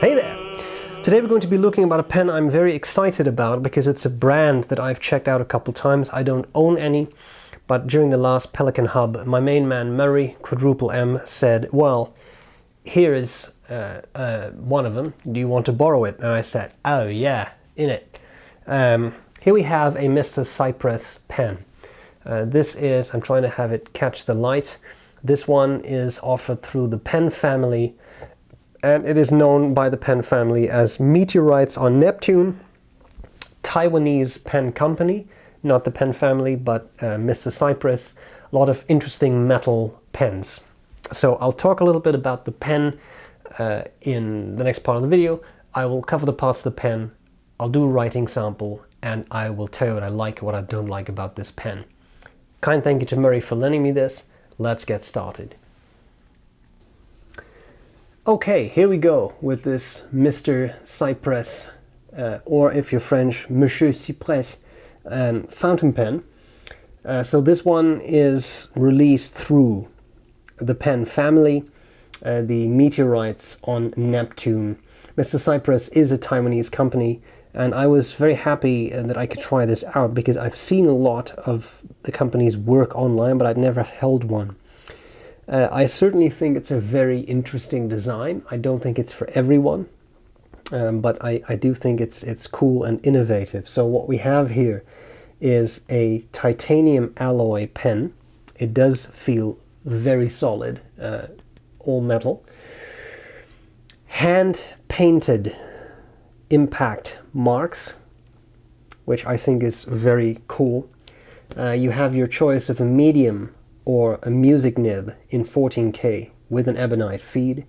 Hey there! Today we're going to be looking about a pen I'm very excited about because it's a brand that I've checked out a couple times. I don't own any, but during the last Pelican Hub, my main man Murray, quadruple M, said, well, here is one of them. Do you want to borrow it? And I said, oh yeah, in it. Here we have a Mr. Cypress pen. This is, I'm trying to have it catch the light. This one is offered through the pen family, and it is known by the pen family as Meteorites on Neptune, Taiwanese pen company, not the pen family, but Mr. Cypress. A lot of interesting metal pens. So I'll talk a little bit about the pen in the next part of the video. I will cover the parts of the pen, I'll do a writing sample, and I will tell you what I like and what I don't like about this pen. Kind thank you to Murray for lending me this. Let's get started. Okay, here we go with this Mr. Cypress, or if you're French, Monsieur Cypress, fountain pen. So this one is released through the pen family, the Meteorites on Neptune. Mr. Cypress is a Taiwanese company, and I was very happy that I could try this out because I've seen a lot of the company's work online, but I'd never held one. I certainly think it's a very interesting design. I don't think it's for everyone, but I do think it's cool and innovative. So what we have here is a titanium alloy pen. It does feel very solid, all metal. Hand painted impact marks, which I think is very cool. You have your choice of a medium or a music nib in 14K with an ebonite feed.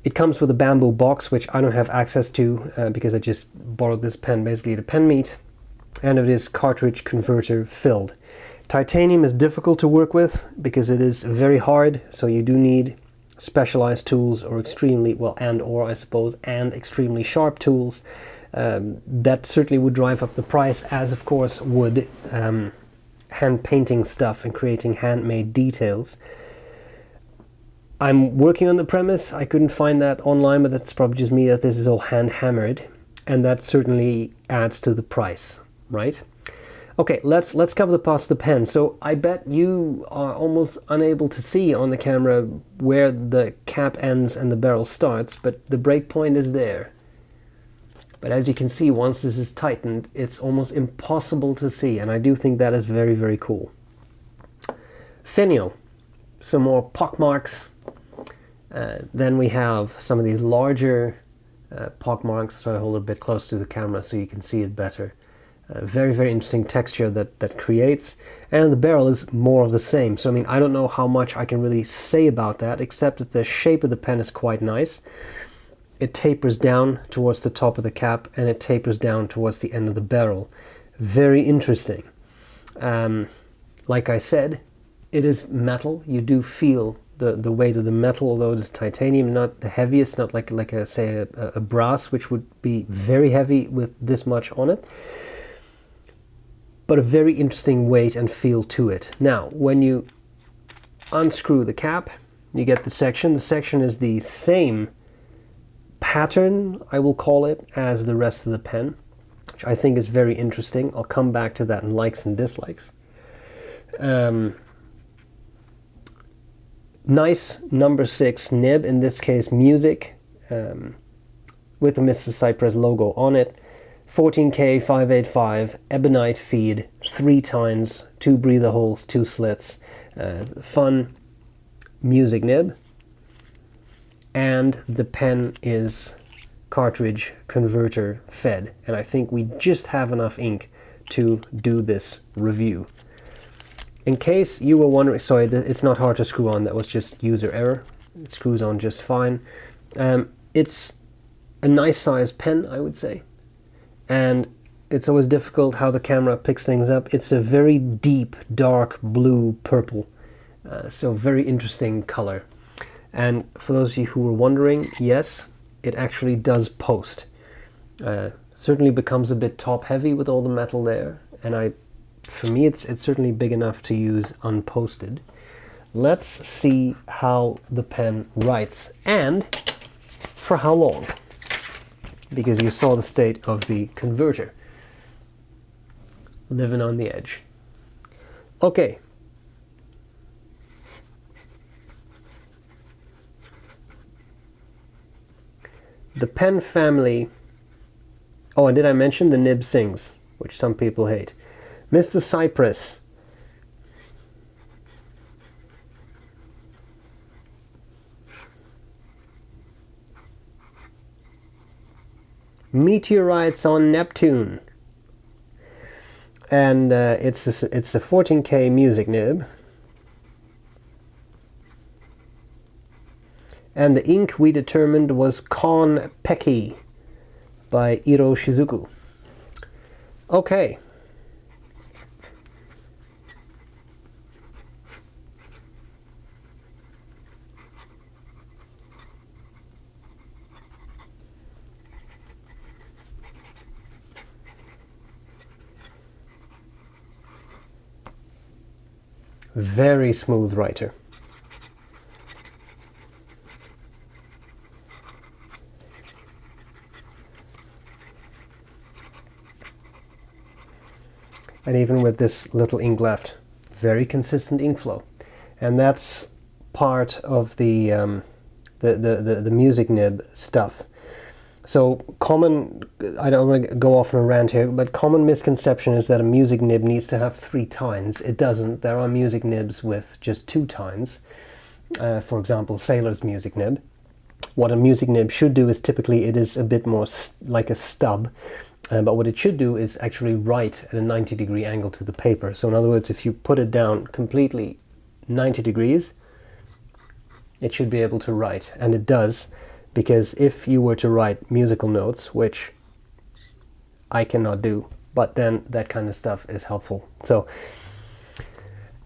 It comes with a bamboo box, which I don't have access to because I just borrowed this pen basically at a pen meet, and it is cartridge converter filled. Titanium is difficult to work with because it is very hard, so you do need specialized tools or extremely, well, I suppose, and extremely sharp tools. That certainly would drive up the price, as of course would hand painting stuff and creating handmade details. I'm working on the premise, I couldn't find that online, but that's probably just me, that this is all hand hammered, and that certainly adds to the price, right? Okay, let's cover the parts of the pen. So I bet you are almost unable to see on the camera where the cap ends and the barrel starts, but the break point is there. But as you can see, once this is tightened, it's almost impossible to see, and I do think that is very, very cool. Finial, some more pock marks. Then we have some of these larger pock marks. So I hold it a bit close to the camera so you can see it better. Very, very interesting texture that creates, and the barrel is more of the same. So I mean, I don't know how much I can really say about that, except that the shape of the pen is quite nice. It tapers down towards the top of the cap, and it tapers down towards the end of the barrel. Very interesting. Like I said, it is metal. You do feel the weight of the metal, although it is titanium, not the heaviest, not like say a brass, which would be very heavy with this much on it. But a very interesting weight and feel to it. Now, when you unscrew the cap, you get the section. The section is the same pattern, I will call it, as the rest of the pen, which I think is very interesting. I'll come back to that in likes and dislikes. Nice number 6 nib, in this case music, with the Mr. Cypress logo on it. 14K 585 ebonite feed, 3 tines, 2 breather holes, 2 slits. Fun music nib. And the pen is cartridge converter fed, and I think we just have enough ink to do this review. In case you were wondering, sorry, it's not hard to screw on, that was just user error. It screws on just fine. It's a nice size pen, I would say, and it's always difficult how the camera picks things up. It's a very deep dark blue purple, so very interesting color. And for those of you who were wondering, yes, it actually does post. Certainly becomes a bit top heavy with all the metal there, and for me it's certainly big enough to use unposted. Let's see how the pen writes, and for how long? Because you saw the state of the converter. Living on the edge. Okay. The pen family. Oh, and did I mention the nib sings, which some people hate? Mr. Cypress. Meteorites on Neptune. And it's a 14K music nib. And the ink we determined was Konpeki by Iro Shizuku. Okay. Very smooth writer. And even with this little ink left, very consistent ink flow. And that's part of the music nib stuff. So common, I don't want to go off on a rant here, but common misconception is that a music nib needs to have 3 tines. It doesn't. There are music nibs with just 2 tines. For example, Sailor's music nib. What a music nib should do is typically it is a bit more like a stub. But what it should do is actually write at a 90-degree angle to the paper. So in other words, if you put it down completely 90 degrees, it should be able to write. And it does, because if you were to write musical notes, which I cannot do, but then that kind of stuff is helpful. So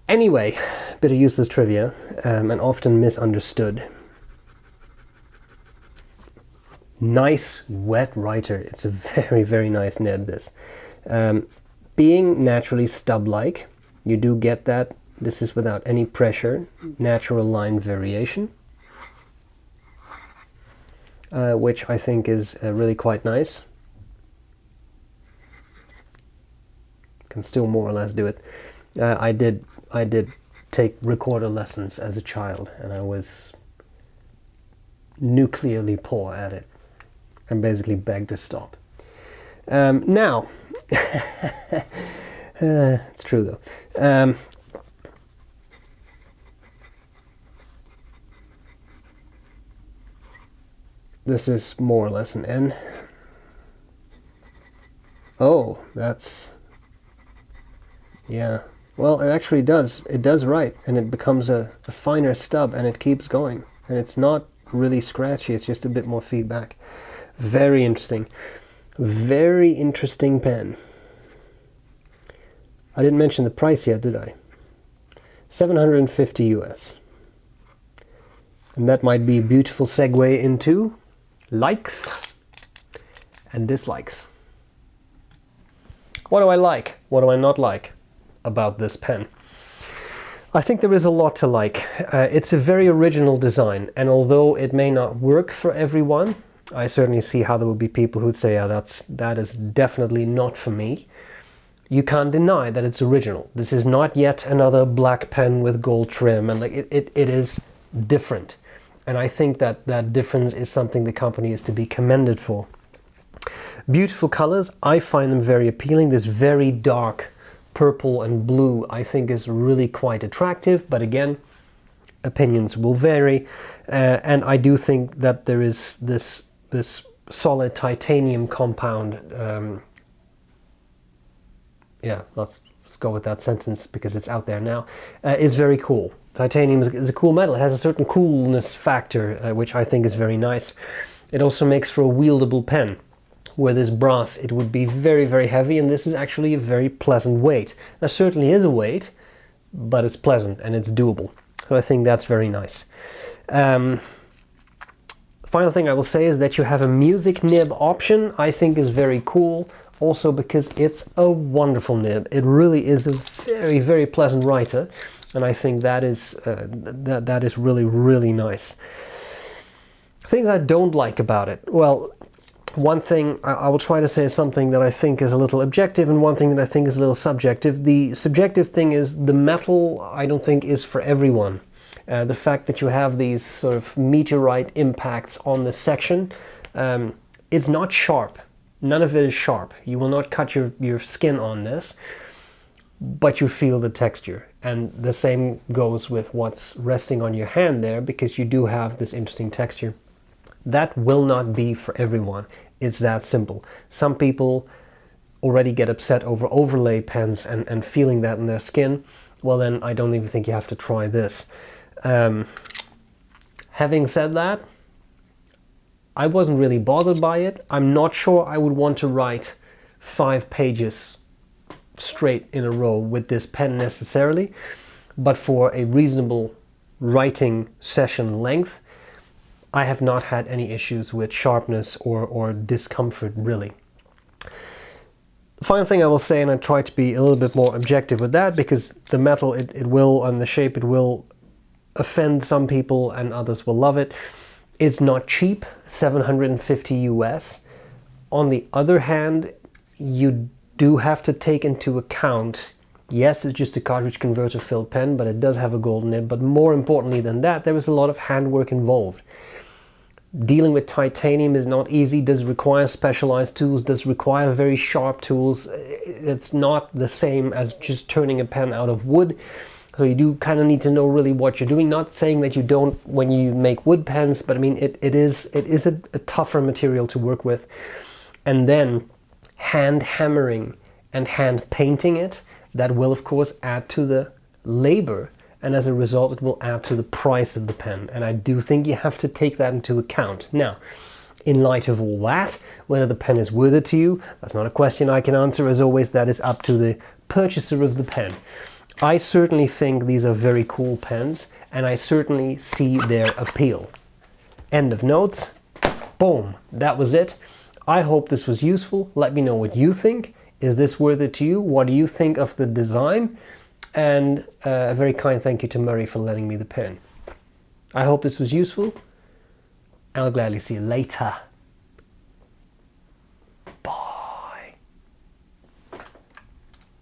anyway, bit of useless trivia, and often misunderstood. Nice wet writer. It's a very, very nice nib, this. Being naturally stub-like, you do get that. This is without any pressure, natural line variation, which I think is really quite nice. Can still more or less do it. I did take recorder lessons as a child, and I was nuclearly poor at it. And basically begged to stop. Now, it's true though. This is more or less an N. Oh, that's, yeah. Well, it actually does. It does write, and it becomes a finer stub, and it keeps going. And it's not really scratchy, it's just a bit more feedback. Very interesting. Very interesting pen. I didn't mention the price yet, did I? 750 US. And that might be a beautiful segue into likes and dislikes. What do I like? What do I not like about this pen? I think there is a lot to like. It's a very original design, and although it may not work for everyone, I certainly see how there would be people who would say, yeah, that is definitely not for me. You can't deny that it's original. This is not yet another black pen with gold trim, and like it is different. And I think that that difference is something the company is to be commended for. Beautiful colors, I find them very appealing. This very dark purple and blue I think is really quite attractive, but again, opinions will vary. And I do think that there is this solid titanium compound. Yeah, let's go with that sentence because it's out there now. Is very cool. Titanium is a cool metal. It has a certain coolness factor, which I think is very nice. It also makes for a wieldable pen. Where this brass, it would be very, very heavy, and this is actually a very pleasant weight. There certainly is a weight, but it's pleasant and it's doable. So I think that's very nice. Final thing I will say is that you have a music nib option. I think is very cool, also because it's a wonderful nib. It really is a very, very pleasant writer, and I think that is that is really, really nice. Things I don't like about it. Well, one thing I will try to say is something that I think is a little objective, and one thing that I think is a little subjective. The subjective thing is the metal I don't think is for everyone. The fact that you have these sort of meteorite impacts on this section, it's not sharp. None of it is sharp. You will not cut your skin on this, but you feel the texture. And the same goes with what's resting on your hand there, because you do have this interesting texture. That will not be for everyone. It's that simple. Some people already get upset over overlay pens and feeling that in their skin. Well, then I don't even think you have to try this. Having said that, I wasn't really bothered by it. I'm not sure I would want to write 5 pages straight in a row with this pen necessarily, but for a reasonable writing session length, I have not had any issues with sharpness or discomfort, really. The final thing I will say, and I try to be a little bit more objective with that, because the metal, it will, and the shape, it will offend some people and others will love it. It's not cheap, $750 US. On the other hand, you do have to take into account, yes, it's just a cartridge converter filled pen, but it does have a gold nib. But more importantly than that, there is a lot of handwork involved. Dealing with titanium is not easy, does require specialized tools, does require very sharp tools. It's not the same as just turning a pen out of wood. So you do kind of need to know really what you're doing. Not saying that you don't when you make wood pens, but I mean it is a tougher material to work with. And then hand hammering and hand painting it, that will of course add to the labor, and as a result it will add to the price of the pen. And I do think you have to take that into account. Now, in light of all that, whether the pen is worth it to you, that's not a question I can answer. As always, that is up to the purchaser of the pen. I certainly think these are very cool pens, and I certainly see their appeal. End of notes. Boom, that was it. I hope this was useful. Let me know what you think. Is this worth it to you? What do you think of the design? And a very kind thank you to Murray for lending me the pen. I hope this was useful. I'll gladly see you later.